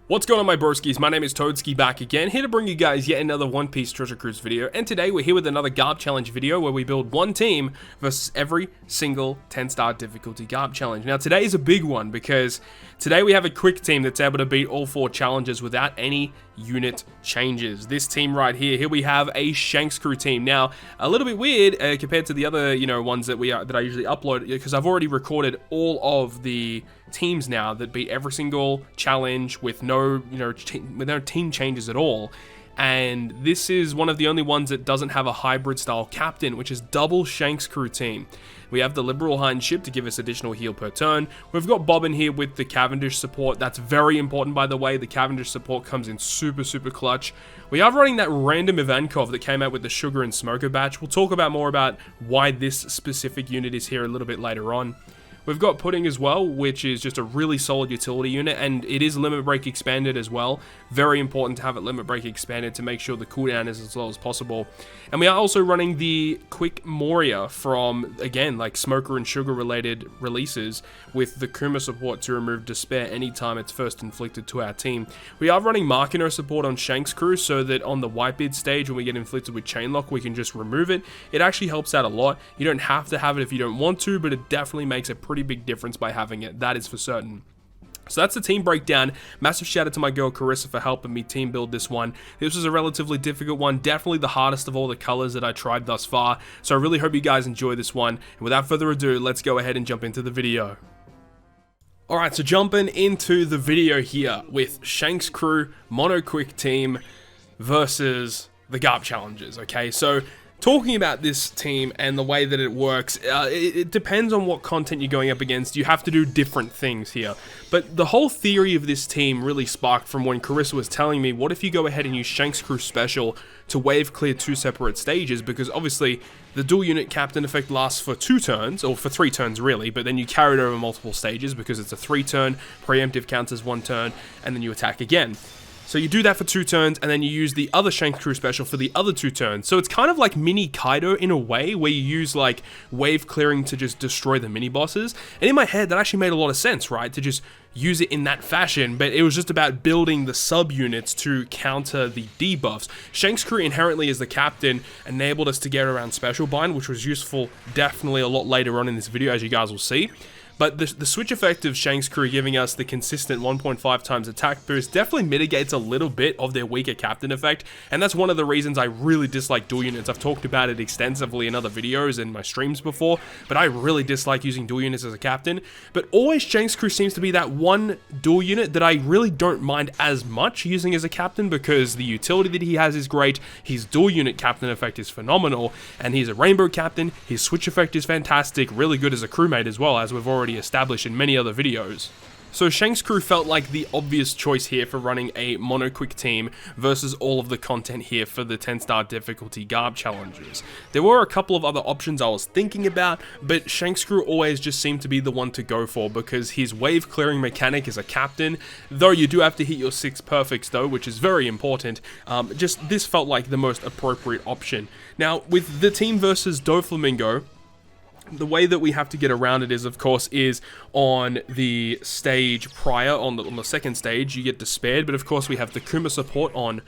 What's going on, my broskiis? My name is Toadskii, back again, here to bring you guys yet another One Piece Treasure Cruise video, and today we're here with another GARP challenge video where we build one team versus every single 10-star difficulty GARP challenge. Now today is a big one because today we have a quick team that's able to beat all 4 challenges without any unit changes. This team right here we have a Shanks crew team. Now a little bit weird compared to the other ones that I usually upload, because I've already recorded all of the teams now that beat every single challenge with no team changes at all. And this is one of the only ones that doesn't have a hybrid style captain, which is double Shanks crew team. We have the Liberal Hind ship to give us additional heal per turn. We've got Bob in here with the Cavendish support. That's very important, by the way. The Cavendish support comes in super clutch. We are running that random Ivankov that came out with the Sugar and Smoker batch. We'll talk about more about why this specific unit is here a little bit later on. We've got Pudding as well, which is just a really solid utility unit, and it is limit break expanded as well. Very important to have it limit break expanded to make sure the cooldown is as low as possible. And we are also running the Quick Moria from, again, like Smoker and Sugar related releases, with the Kuma support to remove Despair anytime it's first inflicted to our team. We are running Markino support on Shanks crew so that on the Whitebeard stage when we get inflicted with Chainlock we can just remove it. It actually helps out a lot. You don't have to have it if you don't want to, but it definitely makes a pretty big difference by having it, that is for certain. So that's the team breakdown. Massive shout out to my girl Carissa for helping me team build this one. This was a relatively difficult one, definitely the hardest of all the colors that I tried thus far, so I really hope you guys enjoy this one. And without further ado, let's go ahead and jump into the video. Alright, so jumping into the video here with Shanks crew mono quick team versus the GARP challenges. Okay, so talking about this team and the way that it works, it depends on what content you're going up against. You have to do different things here. But the whole theory of this team really sparked from when Carissa was telling me, what if you go ahead and use Shanks crew special to wave clear 2 separate stages? Because obviously the dual unit captain effect lasts for 2 turns, or for 3 turns really, but then you carry it over multiple stages because it's a 3-turn, preemptive counts as 1 turn, and then you attack again. So you do that for 2 turns, and then you use the other Shanks crew special for the other 2 turns. So it's kind of like mini Kaido in a way, where you use like wave clearing to just destroy the mini bosses. And in my head, that actually made a lot of sense, right? To just use it in that fashion, but it was just about building the sub-units to counter the debuffs. Shanks crew inherently as the captain enabled us to get around special bind, which was useful definitely a lot later on in this video, as you guys will see. But the switch effect of Shanks crew giving us the consistent 1.5 times attack boost definitely mitigates a little bit of their weaker captain effect, and that's one of the reasons I really dislike dual units. I've talked about it extensively in other videos and my streams before, but I really dislike using dual units as a captain. But always Shanks crew seems to be that one dual unit that I really don't mind as much using as a captain, because the utility that he has is great, his dual unit captain effect is phenomenal, and he's a rainbow captain, his switch effect is fantastic, really good as a crewmate as well, as we've already established in many other videos. So Shanks crew felt like the obvious choice here for running a mono quick team versus all of the content here for the 10-star difficulty GARP challenges. There were a couple of other options I was thinking about, but Shanks crew always just seemed to be the one to go for because his wave clearing mechanic is a captain, though you do have to hit your 6 perfects though, which is very important. Just this felt like the most appropriate option. Now with the team versus Doflamingo, the way that we have to get around it is, of course, is on the stage prior, on the second stage, you get Despaired, but of course we have the Kuma support on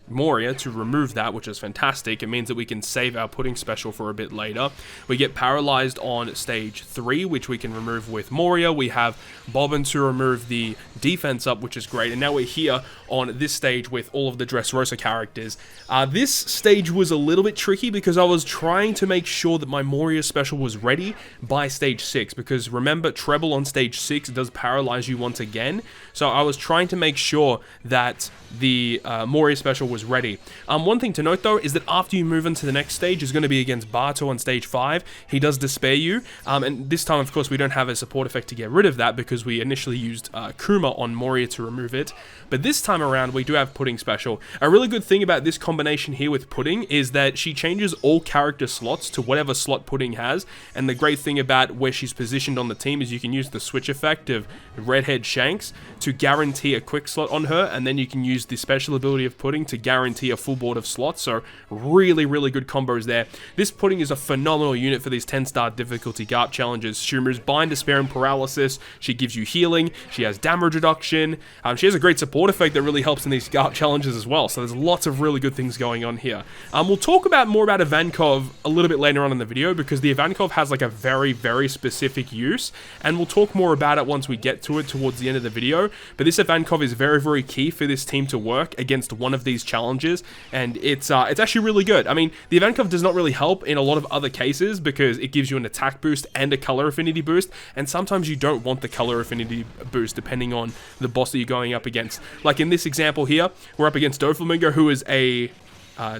Moria to remove that, which is fantastic. It means that we can save our Pudding special for a bit later. We get paralyzed on stage 3, which we can remove with Moria. We have Bobbin to remove the defense up, which is great. And now we're here on this stage with all of the Dressrosa characters. This stage was a little bit tricky because I was trying to make sure that my Moria special was ready by stage 6, because remember, treble on stage 6 does paralyze you once again. So I was trying to make sure that the Moria special was ready. One thing to note though is that after you move into the next stage is going to be against Barto on stage 5. He does despair you, and this time of course we don't have a support effect to get rid of that because we initially used Kuma on Moria to remove it. But this time around we do have Pudding special. A really good thing about this combination here with Pudding is that she changes all character slots to whatever slot Pudding has, and the great thing about where she's positioned on the team is you can use the switch effect of Redhead Shanks to guarantee a quick slot on her, and then you can use the special ability of Pudding to guarantee a full board of slots, so really, really good combos there. This Pudding is a phenomenal unit for these 10-star difficulty GARP challenges. She removes Bind, Despair, and Paralysis. She gives you healing. She has damage reduction. She has a great support effect that really helps in these GARP challenges as well, so there's lots of really good things going on here. We'll talk more about Ivankov a little bit later on in the video, because the Ivankov has like a very, very specific use, and we'll talk more about it once we get to it towards the end of the video. But this Ivankov is very, very key for this team to work against one of these challenges, and it's actually really good. I mean, the Ivankov does not really help in a lot of other cases because it gives you an attack boost and a color affinity boost, and sometimes you don't want the color affinity boost depending on the boss that you're going up against. Like in this example here, we're up against Doflamingo, who is a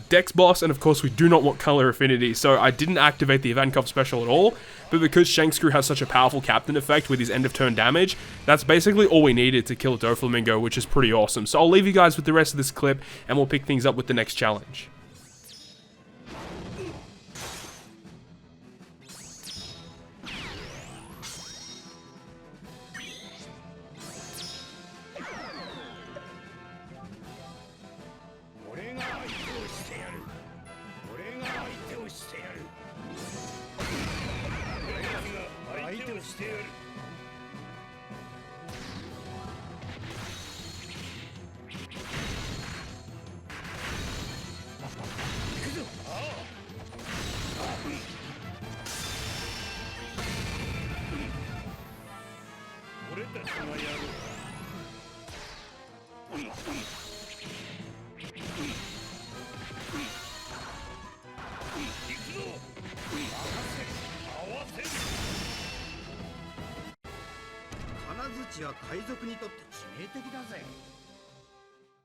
Dex boss, and of course we do not want color affinity, so I didn't activate the Ivankov special at all. But because Shankscrew has such a powerful captain effect with his end of turn damage, that's basically all we needed to kill Doflamingo, which is pretty awesome. So I'll leave you guys with the rest of this clip, and we'll pick things up with the next challenge.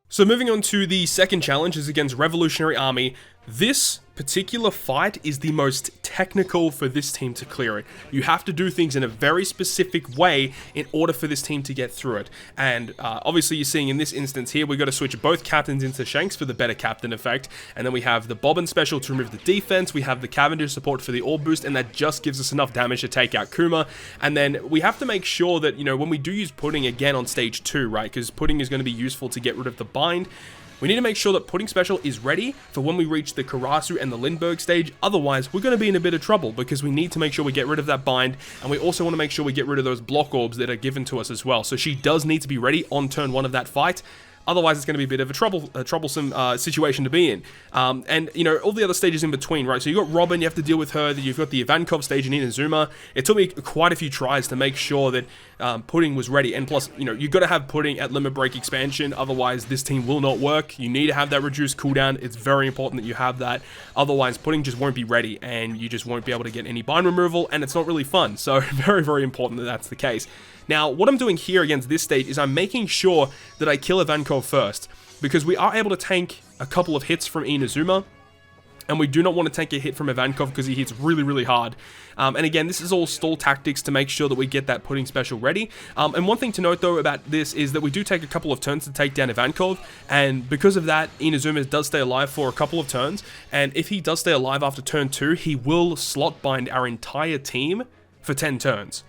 So moving on to the second challenge is against Revolutionary Army. This particular fight is the most technical for this team to clear it. You have to do things in a very specific way in order for this team to get through it. And obviously you're seeing in this instance here, we've got to switch both captains into Shanks for the better captain effect. And then we have the Bobbin special to remove the defense. We have the Cavendish support for the orb boost, and that just gives us enough damage to take out Kuma. And then we have to make sure that, you know, when we do use Pudding again on stage 2, right, because Pudding is going to be useful to get rid of the bind, we need to make sure that Pudding special is ready for when we reach the Karasu and the Lindbergh stage. Otherwise, we're going to be in a bit of trouble because we need to make sure we get rid of that bind, and we also want to make sure we get rid of those block orbs that are given to us as well. So she does need to be ready on turn 1 of that fight. Otherwise, it's going to be a bit of a troublesome situation to be in. And, you know, all the other stages in between, right? So you've got Robin, you have to deal with her. You've got the Ivankov stage in Inazuma. It took me quite a few tries to make sure that Pudding was ready. And plus, you know, you've got to have Pudding at Limit Break expansion. Otherwise, this team will not work. You need to have that reduced cooldown. It's very important that you have that. Otherwise, Pudding just won't be ready, and you just won't be able to get any bind removal, and it's not really fun. So very, very important that that's the case. Now, what I'm doing here against this stage is I'm making sure that I kill Ivankov first, because we are able to tank a couple of hits from Inazuma, and we do not want to take a hit from Ivankov because he hits really, really hard. And again, this is all stall tactics to make sure that we get that Pudding special ready. And one thing to note, though, about this is that we do take a couple of turns to take down Ivankov, and because of that, Inazuma does stay alive for a couple of turns, and if he does stay alive after turn 2, he will slot bind our entire team for 10 turns.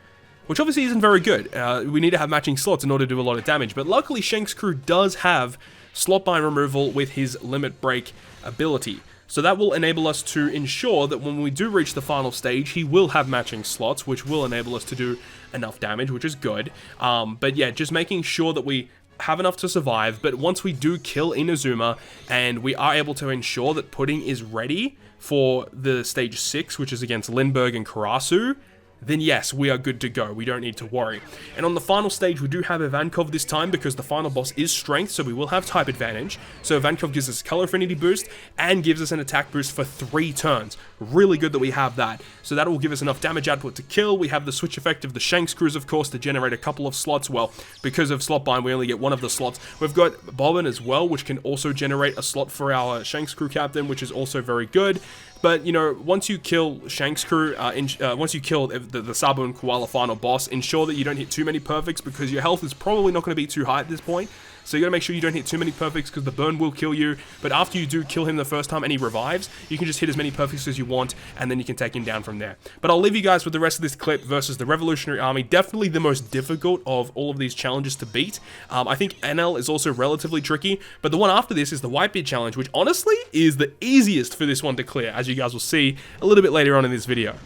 Which obviously isn't very good. We need to have matching slots in order to do a lot of damage, but luckily Shankscrew does have slot bind removal with his Limit Break ability. So that will enable us to ensure that when we do reach the final stage, he will have matching slots, which will enable us to do enough damage, which is good. But yeah, just making sure that we have enough to survive, but once we do kill Inazuma, and we are able to ensure that Pudding is ready for the stage 6, which is against Lindbergh and Karasu, then yes, we are good to go. We don't need to worry. And on the final stage, we do have Ivankov this time because the final boss is strength, so we will have type advantage. So Ivankov gives us color affinity boost and gives us an attack boost for 3 turns. Really good that we have that. So that will give us enough damage output to kill. We have the switch effect of the Shankscrews, of course, to generate a couple of slots. Well, because of slot bind, we only get one of the slots. We've got Bobbin as well, which can also generate a slot for our Shankscrew captain, which is also very good. But, you know, once you kill Shankscrew, once you kill the Sabu and Koala final boss, ensure that you don't hit too many perfects because your health is probably not going to be too high at this point. So you gotta make sure you don't hit too many perfects because the burn will kill you. But after you do kill him the first time and he revives, you can just hit as many perfects as you want, and then you can take him down from there. But I'll leave you guys with the rest of this clip versus the Revolutionary Army. Definitely the most difficult of all of these challenges to beat. I think Enel is also relatively tricky, but the one after this is the Whitebeard challenge, which honestly is the easiest for this one to clear, as you guys will see a little bit later on in this video.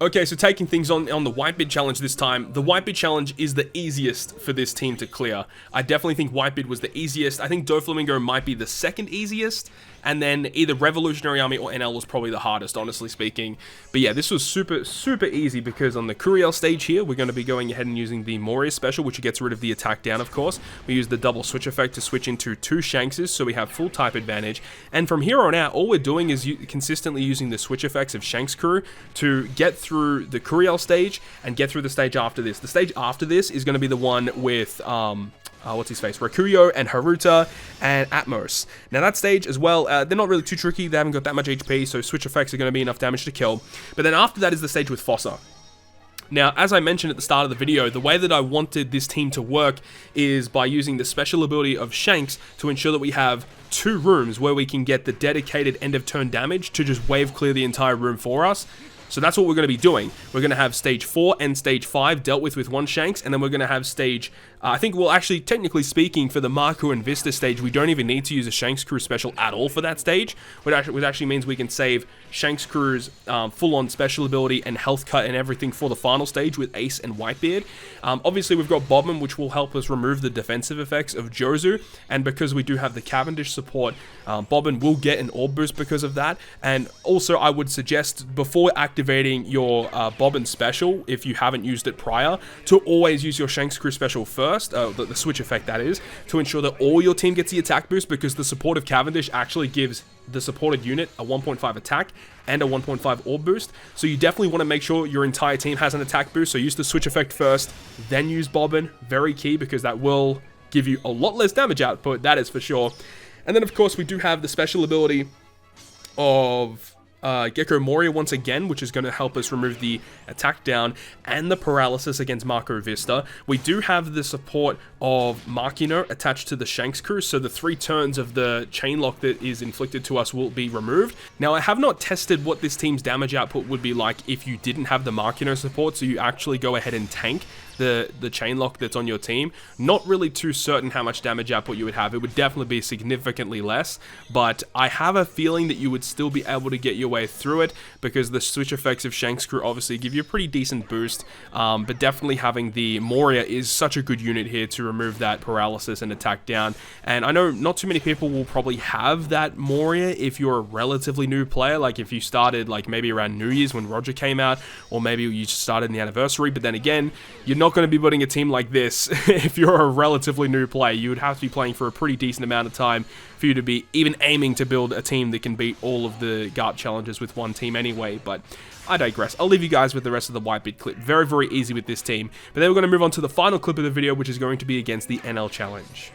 Okay, so taking things on the Whitebeard challenge this time, the Whitebeard challenge is the easiest for this team to clear. I definitely think Whitebeard was the easiest. I think Doflamingo might be the second easiest, and then either Revolutionary Army or Enel was probably the hardest, honestly speaking. But yeah, this was super easy because on the Curiel stage here, we're going to be going ahead and using the Moria special, which gets rid of the attack down, of course. We use the double switch effect to switch into 2 Shankses, so we have full type advantage. And from here on out, all we're doing is consistently using the switch effects of Shanks crew to get through the Curiel stage and get through the stage after this. The stage after this is going to be the one with what's his face, Rakuyo and Haruta and Atmos. Now that stage as well, they're not really too tricky, they haven't got that much HP, so switch effects are going to be enough damage to kill. But then after that is the stage with Fossa. Now, as I mentioned at the start of the video, the way that I wanted this team to work is by using the special ability of Shanks to ensure that we have 2 rooms where we can get the dedicated end of turn damage to just wave clear the entire room for us. So that's what we're going to be doing. We're going to have stage 4 and stage 5 dealt with 1 Shanks, and then we're going to have stage, I think, well, actually, technically speaking, for the Marco and Vista stage, we don't even need to use a Shanks crew special at all for that stage, which actually means we can save Shanks crew's full-on special ability and health cut and everything for the final stage with Ace and Whitebeard. Obviously, we've got Bobman, which will help us remove the defensive effects of Jozu, and because we do have the Cavendish support, Bobman will get an orb boost because of that. And also, I would suggest, before activating your Bobman special, if you haven't used it prior, to always use your Shanks crew special first, the switch effect that is, to ensure that all your team gets the attack boost, because the support of Cavendish actually gives the supported unit a 1.5 attack and a 1.5 orb boost. So you definitely want to make sure your entire team has an attack boost, so use the switch effect first, then use Bobman. Very key, because that will give you a lot less damage output, that is for sure. And then of course we do have the special ability of Gecko Moria once again, which is going to help us remove the attack down and the paralysis against Marco Vista. We do have the support of Makino attached to the Shanks crew, so the 3 turns of the chain lock that is inflicted to us will be removed. Now, I have not tested what this team's damage output would be like if you didn't have the Makino support, so you actually go ahead and tank the chain lock that's on your team. Not really too certain how much damage output you would have. It would definitely be significantly less, but I have a feeling that you would still be able to get your way through it, because the switch effects of Shanks crew obviously give you a pretty decent boost, but definitely having the Moria is such a good unit here to remove that paralysis and attack down. And I know not too many people will probably have that Moria if you're a relatively new player, like if you started like maybe around New Year's when Roger came out, or maybe you just started in the anniversary. But then again, you're not going to be building a team like this if you're a relatively new player. You would have to be playing for a pretty decent amount of time for you to be even aiming to build a team that can beat all of the GARP challenges with one team anyway, but I digress. I'll leave you guys with the rest of the Whitebeard clip. Very, very easy with this team. But then we're going to move on to the final clip of the video, which is going to be against the Enel challenge.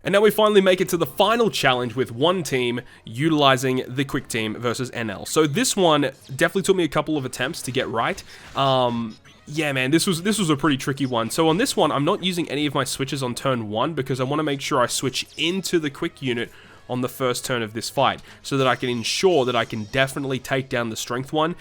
And now we finally make it to the final challenge with one team utilizing the quick team versus Enel. So this one definitely took me a couple of attempts to get right. Yeah, man, this was a pretty tricky one. So on this one, I'm not using any of my switches on turn 1 because I want to make sure I switch into the quick unit on the first turn of this fight, so that I can ensure that I can definitely take down the strength one.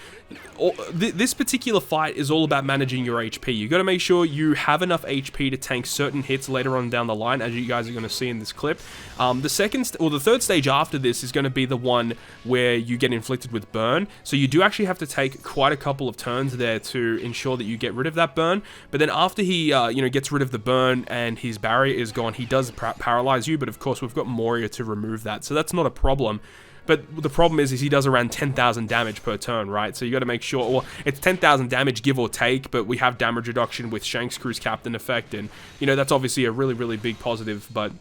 This particular fight is all about managing your HP. You got to make sure you have enough HP to tank certain hits later on down the line, as you guys are going to see in this clip. The third stage after this is going to be the one where you get inflicted with burn. So you do actually have to take quite a couple of turns there to ensure that you get rid of that burn. But then after he gets rid of the burn and his barrier is gone, he does paralyze you. But of course, we've got Moria to remove that, so that's not a problem. But the problem is he does around 10,000 damage per turn, right? So you got to make sure, well, it's 10,000 damage give or take, but we have damage reduction with Shankscrew's captain effect, and that's obviously a really, really big positive. But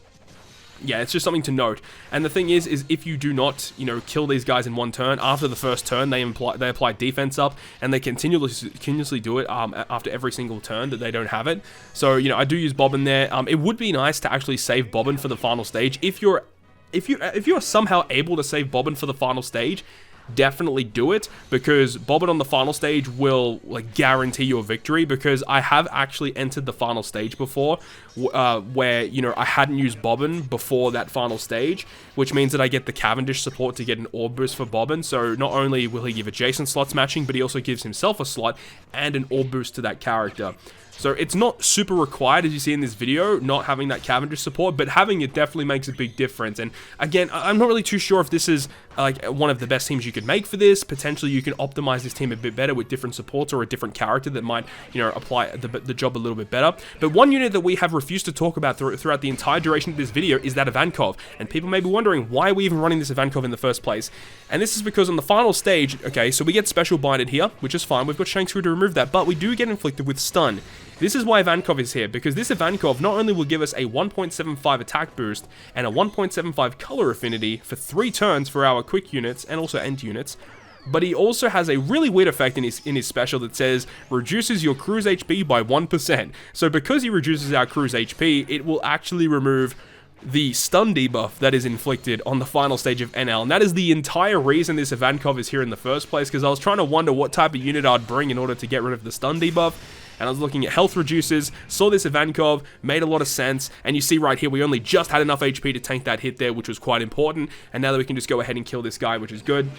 yeah, it's just something to note. And the thing is if you do not, kill these guys in one turn, after the first turn, they apply defense up, and they continuously do it after every single turn that they don't have it. So, I do use Bobbin there. It would be nice to actually save Bobbin for the final stage. If you're somehow able to save Bobbin for the final stage, definitely do it, because Bobbin on the final stage will guarantee your victory, because I have actually entered the final stage before where I hadn't used Bobbin before that final stage, which means that I get the Cavendish support to get an orb boost for Bobbin. So not only will he give adjacent slots matching, but he also gives himself a slot and an orb boost to that character. So it's not super required, as you see in this video, not having that Cavendish support, but having it definitely makes a big difference. And again, I'm not really too sure if this is one of the best teams you could make for this. Potentially you can optimize this team a bit better with different supports or a different character that might, apply the job a little bit better. But one unit that we have refused to talk about throughout the entire duration of this video is that Ivankov. And people may be wondering, why are we even running this Ivankov in the first place? And this is because on the final stage, okay, so we get special binded here, which is fine. We've got Shankscrew to remove that, but we do get inflicted with stun. This is why Ivankov is here, because this Ivankov not only will give us a 1.75 attack boost and a 1.75 color affinity for 3 turns for our quick units and also end units, but he also has a really weird effect in his special that says reduces your crew's HP by 1%. So because he reduces our crew's HP, it will actually remove the stun debuff that is inflicted on the final stage of Enel. And that is the entire reason this Ivankov is here in the first place, because I was trying to wonder what type of unit I'd bring in order to get rid of the stun debuff. And I was looking at health reduces, saw this Ivankov, made a lot of sense, and you see right here, we only just had enough HP to tank that hit there, which was quite important, and now that we can just go ahead and kill this guy, which is good.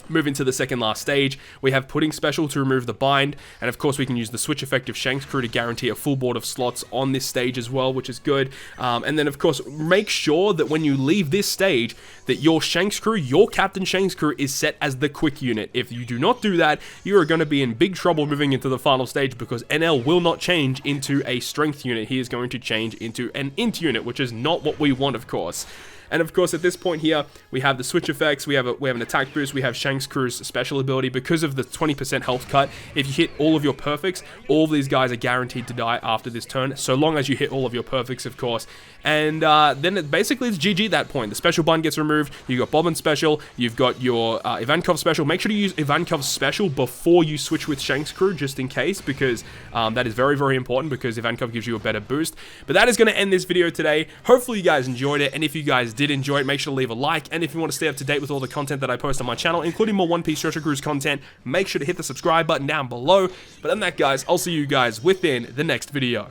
Moving to the second last stage, we have Pudding Special to remove the bind, and of course we can use the switch effect of Shankscrew to guarantee a full board of slots on this stage as well, which is good. And then of course, make sure that when you leave this stage, that your Shankscrew, your Captain Shankscrew, is set as the quick unit. If you do not do that, you are going to be in big trouble moving into the final stage, because Enel will not change into a strength unit. He is going to change into an int unit, which is not what we want, of course. And of course, at this point here, we have the switch effects, we have an attack boost, we have Shanks Crew's special ability. Because of the 20% health cut, if you hit all of your perfects, all of these guys are guaranteed to die after this turn, so long as you hit all of your perfects, of course. And then basically it's GG at that point. The special button gets removed, you got Bobbin special, you've got your Ivankov special. Make sure to use Ivankov's special before you switch with Shanks Crew, just in case, because that is very, very important, because Ivankov gives you a better boost. But that is going to end this video today. Hopefully you guys enjoyed it, and if you guys did enjoy it, make sure to leave a like, and if you want to stay up to date with all the content that I post on my channel, including more One Piece Treasure Cruise content, make sure to hit the subscribe button down below. But other than that, guys, I'll see you guys within the next video.